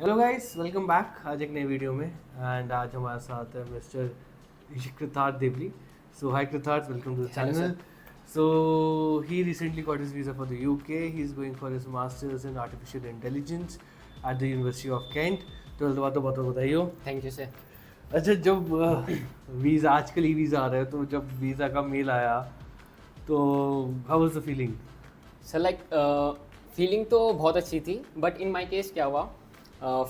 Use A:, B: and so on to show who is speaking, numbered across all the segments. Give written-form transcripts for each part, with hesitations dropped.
A: Hello guys, welcome back आज एक नई वीडियो में। एंड आज हमारे साथ है मिस्टर कृतार्थ Deoli. So hi Kritarth, welcome to the
B: Hello,
A: channel.
B: sir.
A: So he recently got his visa for the UK. He is going for his masters in artificial intelligence at the university of Kent. 12th बात तो बताइए।
B: Thank you, sir.
A: अच्छा, जब visa आजकल ही visa आ रहा है, तो जब वीज़ा का मेल आया तो how was the feeling?
B: Sir feeling तो बहुत अच्छी थी, बट इन माई केस क्या हुआ,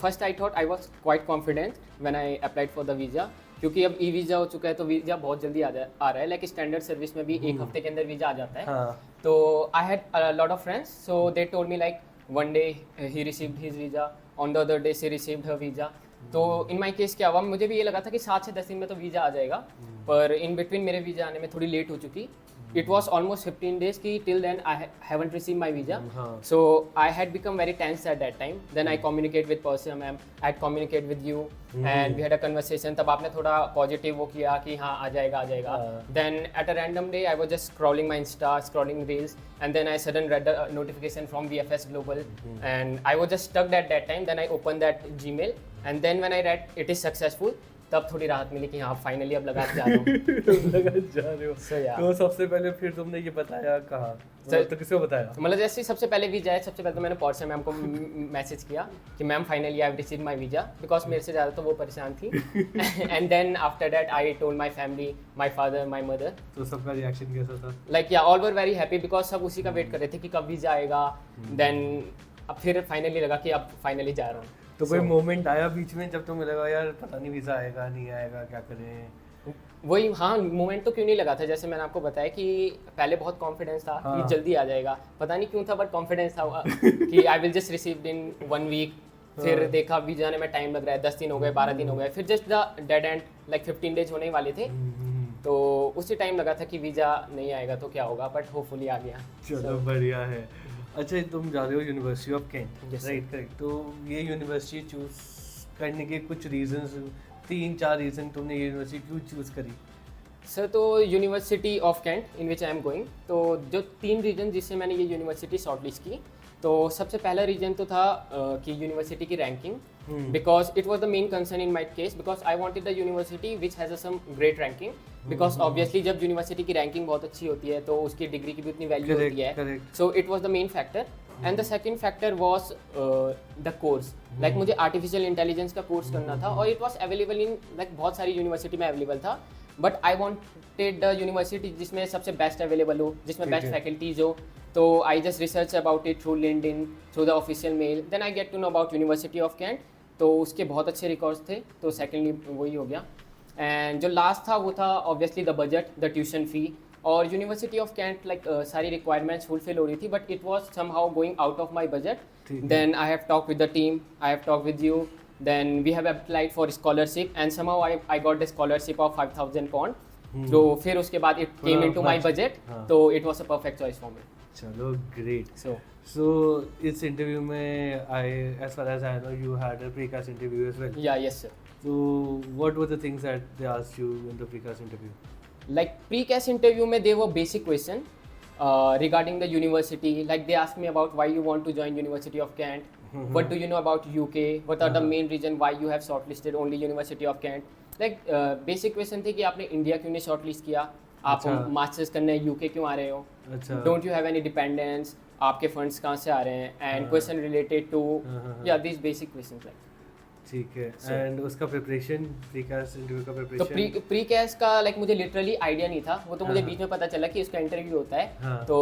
B: first I thought I was quite confident when I applied for the visa, क्योंकि अब ई वीज़ा हो चुका है तो वीज़ा बहुत जल्दी आ रहा है। लाइक स्टैंडर्ड सर्विस में भी एक हफ्ते के अंदर वीज़ा आ जाता है।
A: हाँ।
B: तो I had lot of friends, so they told me like one day he received his visa, on the other day she received her visa. तो इन माई केस क्या हुआ, मुझे भी ये लगा था कि 7 से 10 दिन में तो वीज़ा आ जाएगा, पर इन बिटवीन मेरे वीज़ा आने में थोड़ी लेट हो चुकी। It was almost 15 days ki till then haven't received my visa. So I had become very tense at that time. Then I communicate with Persia ma'am, I had communicate with you, and we had a conversation. तब आपने थोड़ा positive वो किया कि हाँ आ जाएगा. Then at a random day I was just scrolling my Insta, scrolling reels, and then I suddenly read the notification from VFS Global, and I was just stuck at that time. Then I opened that Gmail, and then when I read it is successful, तब थोड़ी राहत मिली कि हाँ finally अब लगा के जा रहा हूँ।
A: लगा जा रहे हो।
B: So, yeah.
A: तो सबसे पहले फिर तुमने ये बताया कहाँ? तो किसको बताया?
B: मतलब जैसे ही सबसे पहले वीजा है, सबसे पहले तो मैंने पॉर्सा मैम को मैसेज किया कि ma'am finally I have received my visa, because मेरे से ज़्यादा तो वो परेशान थी। And then after that I told my family, my father, my mother.
A: तो सबका रिएक्शन कैसा था?
B: Like yeah all were very happy, because सब उसी का वेट कर रहे थे कि कब वीजा आएगा। देन अब फिर फाइनली लगा कि अब फाइनली जा रहा हूँ।
A: तो कोई मोमेंट आया बीच में जब तुम्हें लगा यार पता नहीं वीज़ा आएगा नहीं आएगा, क्या करें?
B: वही, हाँ, मोमेंट तो क्यों नहीं लगा था, जैसे मैंने आपको बताया कि पहले बहुत कॉन्फिडेंस था कि जल्दी आ जाएगा, पता नहीं क्यों था, बट कॉन्फिडेंस था कि I will just received in 1 week. फिर देखा वीजा आने में टाइम लग रहा है, 10 दिन हो गए, 12 दिन हो गए, फिर just the dead and like 15 days होने ही वाले थे। तो उसी टाइम लगा था कि वीजा नहीं आएगा तो क्या होगा, बट होपफुली आ गया।
A: चलो बढ़िया है। अच्छा, तुम जा रहे हो university of Kent,
B: Yes, sir.
A: Right? Correct. तो ये यूनिवर्सिटी चूज करने के कुछ रीजंस, 3-4 रीजन तुमने ये यूनिवर्सिटी क्यों चूज करी?
B: सर, तो university of Kent in which I am going, तो जो 3 रीजन जिससे मैंने ये यूनिवर्सिटी शॉर्टलिस्ट की, तो सबसे पहला रीजन तो था कि यूनिवर्सिटी की ranking, because it was the main concern in my case, because I wanted the university which has some great ranking, because obviously जब यूनिवर्सिटी की रैंकिंग बहुत अच्छी होती है तो उसकी डिग्री की भी उतनी वैल्यू होती है। So it was the main factor. And the second factor was the course. Like मुझे आर्टिफिशियल इंटेलिजेंस का कोर्स करना था, और it was available in like बहुत सारी यूनिवर्सिटी में अवेलेबल था, but I wanted the university जिसमें सबसे बेस्ट अवेलेबल हो, जिसमें बेस्ट फैकल्टीज हो। तो I just research about it through LinkedIn, through the official mail, then I get to know about university of Kent. तो उसके बहुत अच्छे रिकॉर्ड्स थे, तो सेकेंडली वही हो गया। एंड जो लास्ट था वो था obviously the budget, the tuition fee. और यूनिवर्सिटी ऑफ कैंट लाइक सारी रिक्वायरमेंट्स फुलफिल हो रही थी, but it was somehow going out of my budget. Then I have talk with the team, I have talk with you, then we have applied for scholarship, and somehow I got the scholarship of 5,000 pound. तो फिर उसके बाद it came into my budget, तो it was a perfect choice for me.
A: चलो great.
B: So
A: इस interview में as far as I know, you had a precast interview as well.
B: yeah, yes sir.
A: So what were the things that they asked you in the precast interview?
B: Like pre-cast interview में they were basic question regarding the university. Like they asked me about why you want to join University of Kent. What do you know about UK? What are the main reason why you have shortlisted only University of Kent? Like basic question थे कि आपने India क्यों नहीं shortlist किया, आप masters करने UK क्यों आ रहे हो, don't you have any dependence, आपके फंड्स कहाँ से आ रहे हैं, एंड क्वेश्चन रिलेटेड टू या दिस बेसिक क्वेश्चंस लाइक।
A: ठीक है। एंड उसका प्रिपरेशन, प्रीकास्ट इंटरव्यू का
B: तो
A: प्रिपरेशन?
B: प्रीकास्ट का लाइक मुझे लिटरली आइडिया नहीं था, वो तो मुझे बीच में पता चला कि उसका इंटरव्यू होता है। तो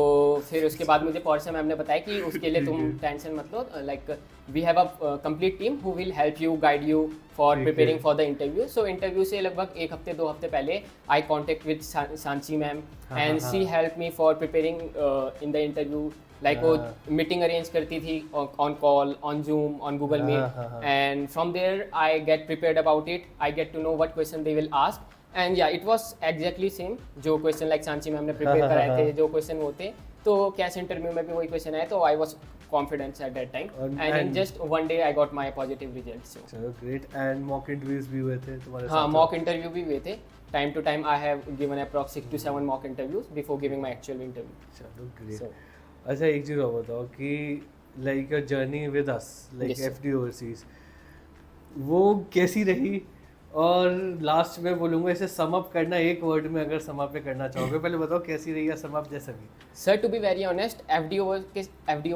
B: फिर उसके बाद मुझे पॉर्सा मैम ने बताया कि उसके लिए तुम टेंशन मत लो, like we have a complete team who will help you, guide you for preparing for the interview. So interview से लगभग 1 हफ्ते 2 हफ्ते पहले I contact with Sanchi ma'am, and she help me for preparing in the interview. Like वो meeting arrange करती थी on call, on Zoom, on Google Meet, and from there I get prepared about it, I get to know what question they will ask, and या it was exactly same जो question like Sanchi ma'am ने prepare कराए थे, जो question होते तो cash interview में भी वही क्वेश्चन आए, तो I was confident at that time, and in just 1 day I got my positive results.
A: चलो ग्रेट। एंड मॉक इंटरव्यूज भी हुए थे तुम्हारे साथ?
B: हाँ, मॉक इंटरव्यू भी हुए थे। Time to time I have given approx 6 to 7 mock interviews before giving my actual interview.
A: चलो ग्रेट। अच्छा, एक चीज़ और बताओ कि like your journey with us, like
B: Yes, sir.
A: FD overseas, वो कैसी रही, और लास्ट में बोलूँगा इसे सम अप करना एक वर्ड में, अगर सम अप करना चाहोगे पहले बताओ कैसी रही या सम अप जैसा भी।
B: Sir, to be very honest, FD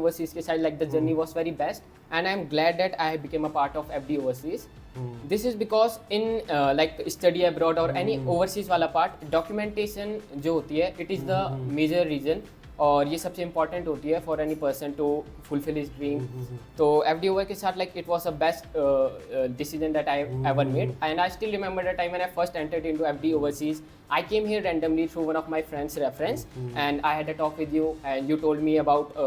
B: Overseas के साथ like the journey was very best, and I am glad that I became a part of FD Overseas. This is because in like study abroad or any overseas वाला part, documentation जो होती है, it is the major reason, और ये सबसे important होती है for any person to fulfill his dream. तो FD Over के साथ like it was the best decision that I ever made, and I still remember the time when I first entered into FD Overseas. I came here randomly through one of my friends' reference, and I had a talk with you, and you told me about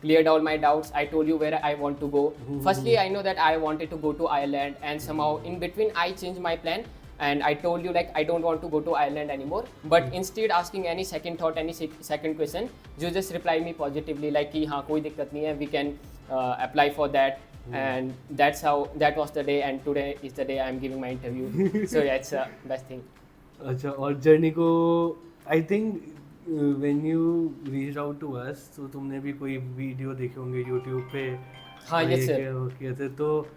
B: cleared all my doubts. I told you where I want to go. Firstly, I know that I wanted to go to Ireland, and somehow in between I changed my plan, and I told you like I don't want to go to Ireland anymore. But instead asking any second thought, any second question, you just reply me positively like कि हाँ कोई दिक्कत नहीं है, we can apply for that. And that's how that was the day, and today is the day I am giving my interview. So yeah, it's the best thing.
A: अच्छा, और journey को I think when you reach out to us, तो तुमने भी कोई video देखे होंगे YouTube पे।
B: हाँ, yes sir.
A: किए थे, तो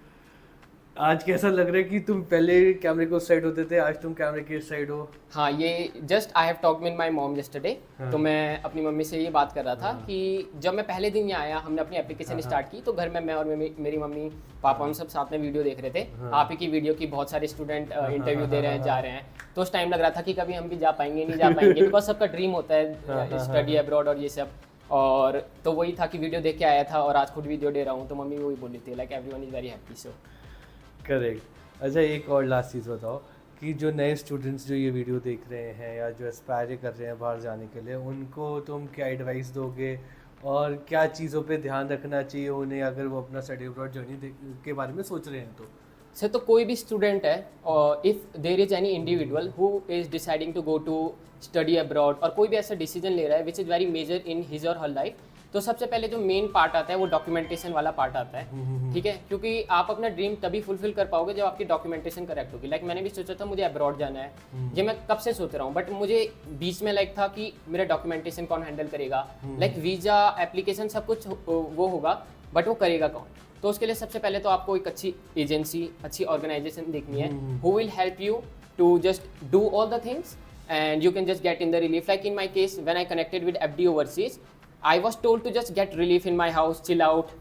A: आज कैसा लग रहा है कि तुम पहले कैमरे को साइड होते थे, आज तुम कैमरे के साइड हो?
B: हाँ, ये just I have talked with my mom yesterday. तो मैं अपनी मम्मी से ये बात कर रहा था कि जब मैं पहले दिन यहाँ आया, हमने अपनी एप्लीकेशन स्टार्ट की, तो घर में मैं और मेरी मम्मी पापा हम सब साथ में वीडियो देख रहे थे। आप ही की वीडियो की बहुत सारे स्टूडेंट इंटरव्यू दे रहे हैं, जा रहे हैं, तो उस टाइम लग रहा था कि कभी हम भी जा पाएंगे नहीं जा पाएंगे, बिकॉज सबका ड्रीम होता है स्टडी अब्रॉड और ये सब। और तो वही था कि वीडियो देख के आया था और आज खुद वीडियो दे रहा हूँ, तो मम्मी वही बोल रही थी like everyone is very happy. So
A: correct. अच्छा, एक और लास्ट चीज़ बताओ कि जो नए स्टूडेंट्स जो ये वीडियो देख रहे हैं या जो एस्पायर कर रहे हैं बाहर जाने के लिए, उनको तुम क्या एडवाइस दोगे, और क्या चीज़ों पे ध्यान रखना चाहिए उन्हें अगर वो अपना स्टडी अब्रॉड जर्नी के बारे में सोच रहे हैं? तो
B: सर, तो कोई भी स्टूडेंट है, और if there is any individual who is deciding to go to study abroad, और कोई भी ऐसा डिसीजन ले रहा है which is very major in his और हर लाइफ, तो सबसे पहले जो मेन पार्ट आता है वो डॉक्यूमेंटेशन वाला पार्ट आता है, ठीक है? क्योंकि आप अपना ड्रीम तभी फुलफिल कर पाओगे जब आपकी डॉक्यूमेंटेशन करेक्ट होगी। लाइक मैंने भी सोचा था मुझे अब्रॉड जाना है, ये मैं कब से सोच रहा हूँ, बट मुझे बीच में लाइक था कि मेरा डॉक्यूमेंटेशन कौन हैंडल करेगा, लाइक वीज़ा एप्लीकेशन सब कुछ वो होगा, बट वो करेगा कौन? तो उसके लिए सबसे पहले तो आपको एक अच्छी एजेंसी, अच्छी ऑर्गेनाइजेशन देखनी है who will help you to just do all the things, and you can just get in the relief. Like in my case, when I connected with FD Overseas, I was told to just get relief in my house, chill out,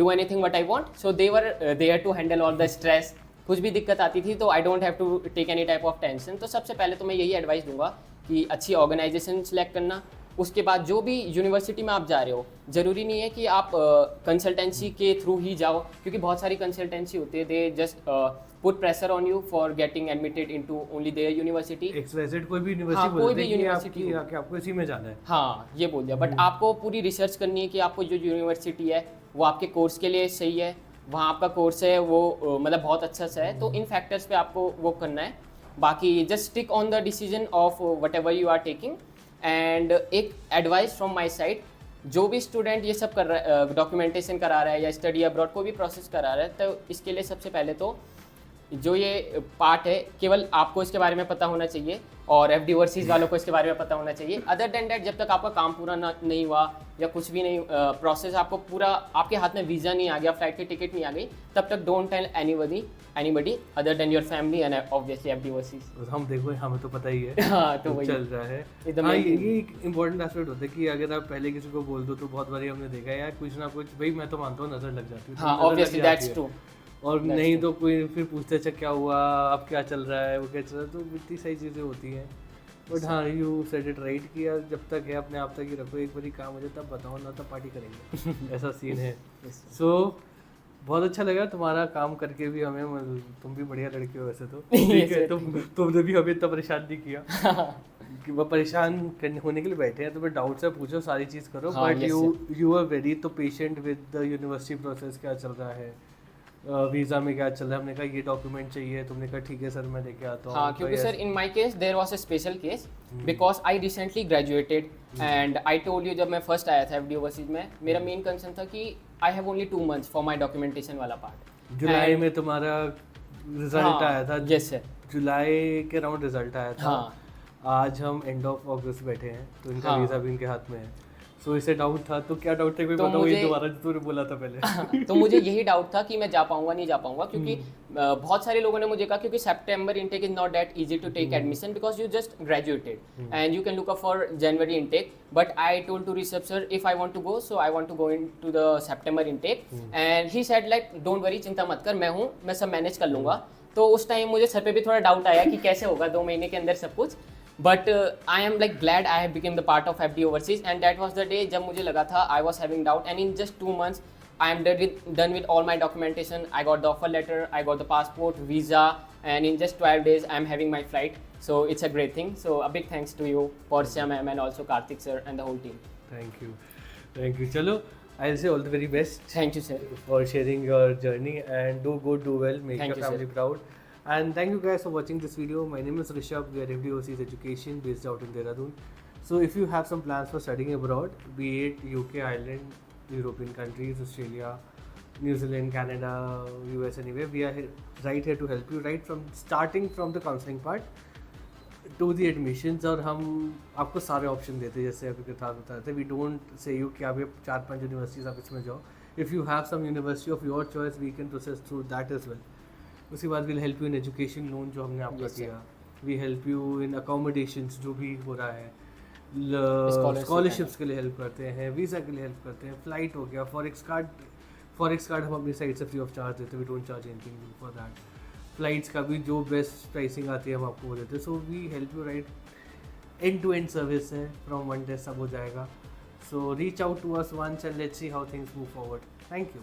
B: do anything what I want. So they were there to handle all the stress. कुछ भी दिक्कत आती थी तो I don't have to take any type of tension. तो सबसे पहले तो मैं यही एडवाइस दूंगा कि अच्छी ऑर्गेनाइजेशन सेलेक्ट करना। उसके बाद जो भी यूनिवर्सिटी में आप जा रहे हो, ज़रूरी नहीं है कि आप कंसल्टेंसी के थ्रू ही जाओ, क्योंकि बहुत सारी कंसल्टेंसी होती है, they just put pressure on you for getting admitted into only their university.
A: XYZ कोई भी यूनिवर्सिटी,
B: हाँ, कोई भी यूनिवर्सिटी
A: आपको इसी में जाना है।
B: हाँ, ये बोल दिया, बट आपको पूरी रिसर्च करनी है कि आपको जो यूनिवर्सिटी है वो आपके कोर्स के लिए सही है, वहाँ आपका कोर्स है वो मतलब बहुत अच्छा सा है, तो इन फैक्टर्स पे आपको वो करना है। बाकी just stick on the decision of whatever you are taking. And एक एडवाइस फ्रॉम माई साइड, जो भी स्टूडेंट ये सब कर रहा है, डॉक्यूमेंटेशन करा रहा है या स्टडी अब्रॉड कोई भी प्रोसेस करा रहा है, तो इसके लिए सबसे पहले तो जो ये पार्ट है केवल आपको इसके बारे में पता होना चाहिए, और FD ओवरसीज वालों को इसके बारे में पता होना चाहिए। अदर देन डैट, जब तक आपका काम पूरा नहीं हुआ या कुछ भी नहीं प्रोसेस आपको पूरा आपके हाथ में वीज़ा नहीं आ गया, फ्लाइट की टिकट नहीं आ गई, तब तक don't tell anybody other than your family and obviously FD overseas.
A: हम देखो, हमें तो पता ही है।
B: हाँ, तो वही
A: चल रहा है। हाँ, ये एक इम्पोर्टेंट एस्पेक्ट होता है कि अगर आप पहले किसी को बोल दो तो बहुत बारी हमने देखा है यार, कुछ ना कुछ, भाई मैं तो मानता हूँ नज़र लग जाती है।
B: हाँ, ऑब्वियसली दैट्स ट्रू।
A: और नहीं तो कोई फिर पूछते अच्छा क्या हुआ, अब क्या चल रहा है, वो क्या चल रहा है, तो इतनी सही चीज़ें होती हैं। बट हाँ, यू सेड इट राइट कि यार जब तक है अपने आप तक ही रखो, एक बारी काम हो जाए तब बताओ, ना तब पार्टी करेंगे। ऐसा सीन है। सो बहुत अच्छा लगा तुम्हारा काम करके भी हमें, तुम भी बढ़िया लड़के हो वैसे तो, ठीक है। तुमने भी हमें इतना परेशान नहीं किया कि वो परेशान होने के लिए बैठे हैं, तो मैं डाउट से पूछो, सारी चीज़ करो, बट यू आर वेरी तो patient with the university process, क्या चल रहा है, वीज़ा में क्या चल रहा है, हमने कहा ये डॉक्यूमेंट चाहिए, तुमने कहा ठीक है सर मैं लेके आता हूँ।
B: हाँ, क्योंकि sir in my case there was a special case because I recently graduated and I told you, जब मैं फर्स्ट आया था FD ओवरसीज में, मेरा मेन कंसर्न था कि I have only 2 months for my documentation वाला पार्ट।
A: जुलाई में तुम्हारा रिजल्ट आया था?
B: यस सर,
A: जुलाई के राउंड रिजल्ट आया था।
B: हाँ,
A: आज हम एंड ऑफ अगस्त बैठे हैं, तो इनका वीज़ा भी इनके हाथ में है। सो इसे डाउट था, तो क्या डाउट था, कोई
B: तो
A: बताओ ये
B: मुझे-
A: दोबारा जो तूने बोला था पहले।
B: तो मुझे यही डाउट था कि मैं जा पाऊंगा नहीं जा पाऊंगा, क्योंकि बहुत सारे लोगों ने मुझे कहा क्योंकि September intake is not that easy to take admission because you just graduated and you can look up for January intake, but I told to Rishabh sir if I want to go so I want to go in to the September intake and he said like don't worry, चिंता मत कर, मैं हूँ, मैं सब manage कर लूंगा। तो उस टाइम मुझे सर पे भी थोड़ा डाउट आया कि कैसे होगा 2 महीने के अंदर सब कुछ, but I am like glad I have become the part of FD overseas and that was the day जब मुझे लगा था I was having doubt and in just 2 months I am done with all my documentation. I got the offer letter, I got the passport, visa, and in just 12 days I am having my flight. So it's a great thing. So a big thanks to you, Portia ma'am, and also Karthik sir and the whole team.
A: Thank you. Chalo, I'll say all the very best
B: Thank you sir.
A: for sharing your journey, and do good, do well, make
B: Thank
A: your
B: you,
A: family
B: sir.
A: proud. And thank you guys for watching this video. My name is Rishabh. We are FD Overseas Education based out in Dehradun. So if you have some plans for studying abroad, be it UK, Ireland, European countries, Australia, New Zealand, Canada, US, anywhere, we are right here to help you, right from starting from the counseling part to the admissions. और हम आपको सारे option देते हैं, जैसे अभी कथा बताते हैं, वी डोंट से यू कि आप ये 4-5 यूनिवर्सिटीज़ आप इसमें जाओ. If you have some university of your choice, we can process through that as well. उसके बाद will help you in education loan जो हमने आपका
B: Yes, sir.
A: किया, we help you in accommodations जो भी हो रहा है,
B: Scholarship
A: स्कॉलरशिप्स के लिए हेल्प करते हैं, वीज़ा के लिए हेल्प करते हैं, फ्लाइट हो गया, फॉरेक्स कार्ड हम अपनी साइड से फ्री ऑफ चार्ज देते हैं, we don't charge anything for that. Flights का भी जो बेस्ट प्राइसिंग आती है हम आपको वो देते हैं. So we help you, right, and to end service है, फ्रॉम वन डे सब हो जाएगा. So reach out to us once and let's see how things move forward. Thank you.